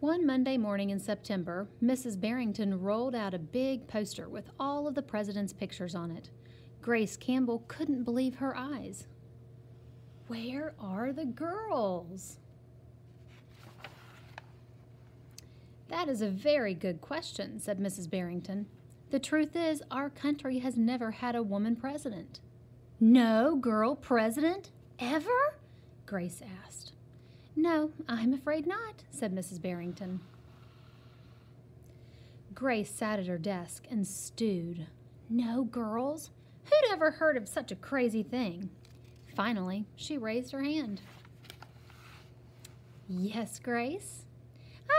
One Monday morning in September, Mrs. Barrington rolled out a big poster with all of the president's pictures on it. Grace Campbell couldn't believe her eyes. Where are the girls? That is a very good question, said Mrs. Barrington. The truth is, our country has never had a woman president. No girl president? Ever? Grace asked. No, I'm afraid not, said Mrs. Barrington. Grace sat at her desk and stewed. No girls? Who'd ever heard of such a crazy thing? Finally, she raised her hand. Yes, Grace?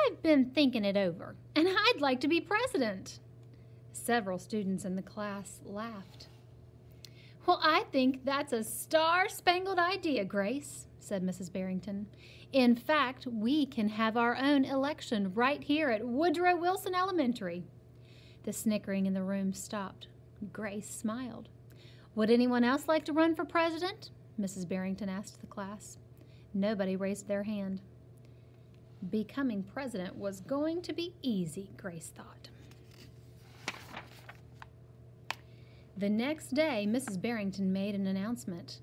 I've been thinking it over, and I'd like to be president. Several students in the class laughed. Well, I think that's a star-spangled idea, Grace, said Mrs. Barrington. In fact, we can have our own election right here at Woodrow Wilson Elementary. The snickering in the room stopped. Grace smiled. Would anyone else like to run for president? Mrs. Barrington asked the class. Nobody raised their hand. Becoming president was going to be easy, Grace thought. The next day, Mrs. Barrington made an announcement.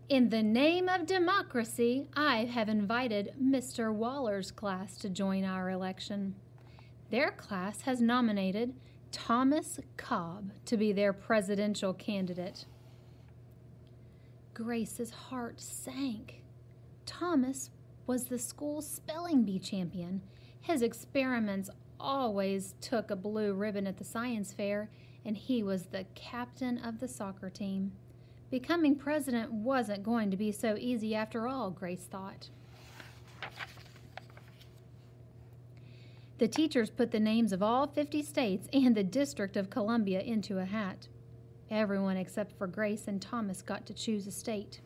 In the name of democracy, I have invited Mr. Waller's class to join our election. Their class has nominated Thomas Cobb to be their presidential candidate. Grace's heart sank. Thomas was the school's spelling bee champion. His experiments always took a blue ribbon at the science fair, and he was the captain of the soccer team. Becoming president wasn't going to be so easy after all, Grace thought. The teachers put the names of all 50 states and the District of Columbia into a hat. Everyone except for Grace and Thomas got to choose a state.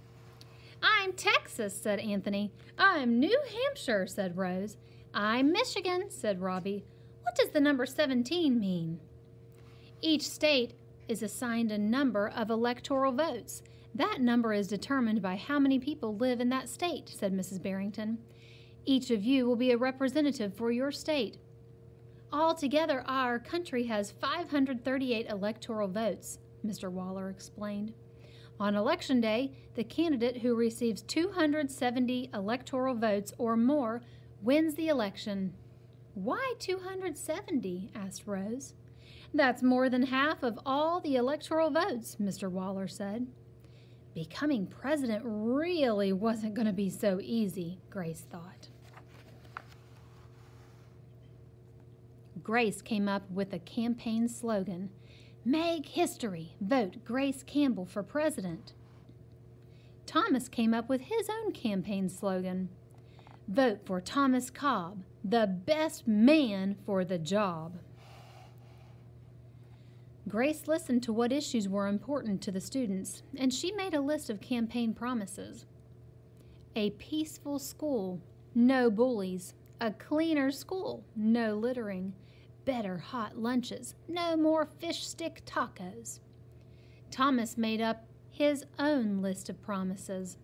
I'm Texas, said Anthony. I'm New Hampshire, said Rose. I'm Michigan, said Robbie. What does the number 17 mean? Each state is assigned a number of electoral votes. That number is determined by how many people live in that state, said Mrs. Barrington. Each of you will be a representative for your state. Altogether, our country has 538 electoral votes, Mr. Waller explained. On Election Day, the candidate who receives 270 electoral votes or more wins the election. Why 270? Asked Rose. That's more than half of all the electoral votes, Mr. Waller said. Becoming president really wasn't going to be so easy, Grace thought. Grace came up with a campaign slogan, Make history, vote Grace Campbell for president. Thomas came up with his own campaign slogan, Vote for Thomas Cobb, the best man for the job. Grace listened to what issues were important to the students, and she made a list of campaign promises. A peaceful school, no bullies. A cleaner school, no littering. Better hot lunches, no more fish stick tacos. Thomas made up his own list of promises.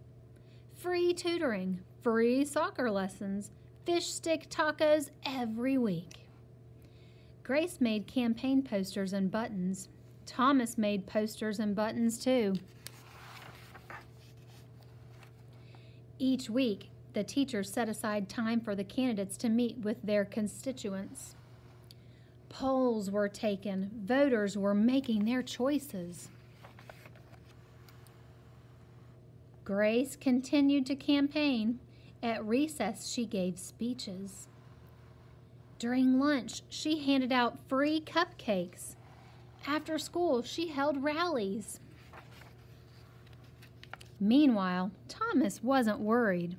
Free tutoring, free soccer lessons, fish stick tacos every week. Grace made campaign posters and buttons. Thomas made posters and buttons too. Each week, the teachers set aside time for the candidates to meet with their constituents. Polls were taken. Voters were making their choices. Grace continued to campaign. At recess, she gave speeches. During lunch, she handed out free cupcakes. After school, she held rallies. Meanwhile, Thomas wasn't worried.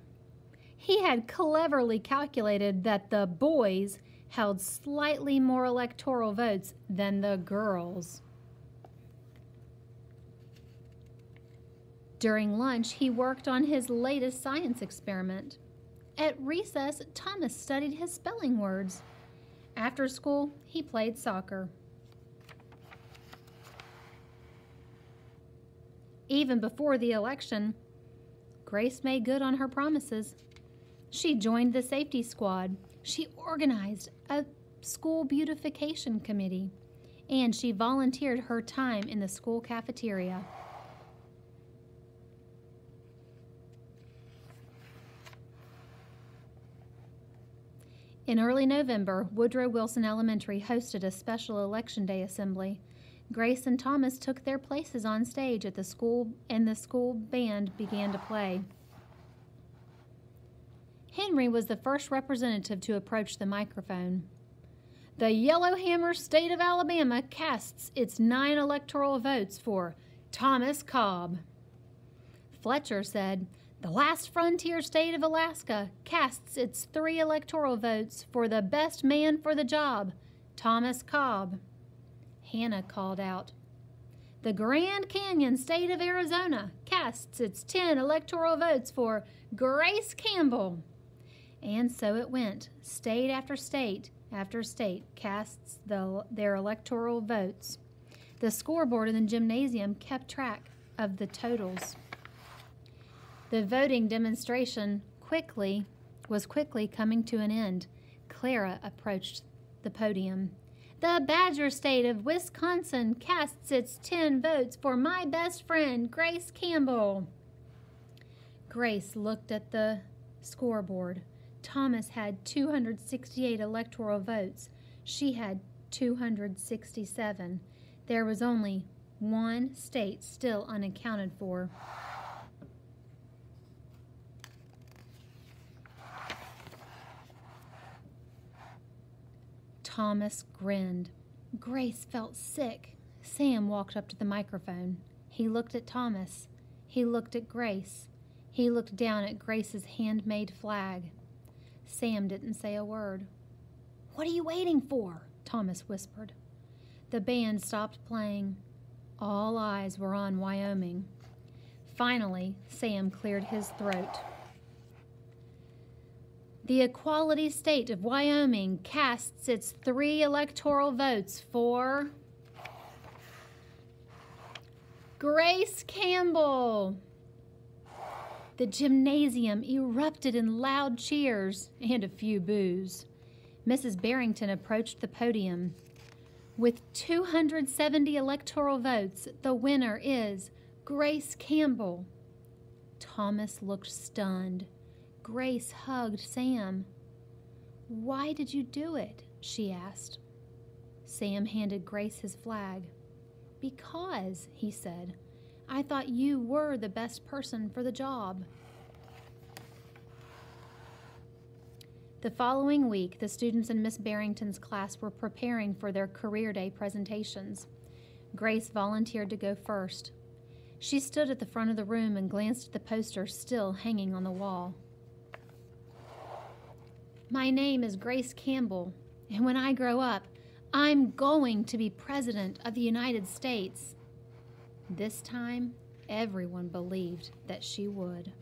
He had cleverly calculated that the boys held slightly more electoral votes than the girls. During lunch, he worked on his latest science experiment. At recess, Thomas studied his spelling words. After school, he played soccer. Even before the election, Grace made good on her promises. She joined the safety squad. She organized a school beautification committee, and she volunteered her time in the school cafeteria. In early November, Woodrow Wilson Elementary hosted a special Election Day assembly. Grace and Thomas took their places on stage at the school, and the school band began to play. Henry was the first representative to approach the microphone. The Yellowhammer State of Alabama casts its 9 electoral votes for Thomas Cobb. Fletcher said, the last frontier state of Alaska casts its 3 electoral votes for the best man for the job, Thomas Cobb. Hannah called out, the Grand Canyon state of Arizona casts its 10 electoral votes for Grace Campbell. And so it went. State after state casts their electoral votes. The scoreboard in the gymnasium kept track of the totals. The voting demonstration was quickly coming to an end. Clara approached the podium. The Badger State of Wisconsin casts its 10 votes for my best friend, Grace Campbell. Grace looked at the scoreboard. Thomas had 268 electoral votes. She had 267. There was only one state still unaccounted for. Thomas grinned. Grace felt sick. Sam walked up to the microphone. He looked at Thomas. He looked at Grace. He looked down at Grace's handmade flag. Sam didn't say a word. What are you waiting for? Thomas whispered. The band stopped playing. All eyes were on Wyoming. Finally, Sam cleared his throat. The Equality State of Wyoming casts its 3 electoral votes for Grace Campbell. The gymnasium erupted in loud cheers and a few boos. Mrs. Barrington approached the podium. With 270 electoral votes, the winner is Grace Campbell. Thomas looked stunned. Grace hugged Sam. Why did you do it? She asked. Sam handed Grace his flag. Because, he said, I thought you were the best person for the job. The following week, the students in Miss Barrington's class were preparing for their career day presentations. Grace volunteered to go first. She stood at the front of the room and glanced at the poster still hanging on the wall. My name is Grace Campbell, and when I grow up, I'm going to be President of the United States. This time, everyone believed that she would.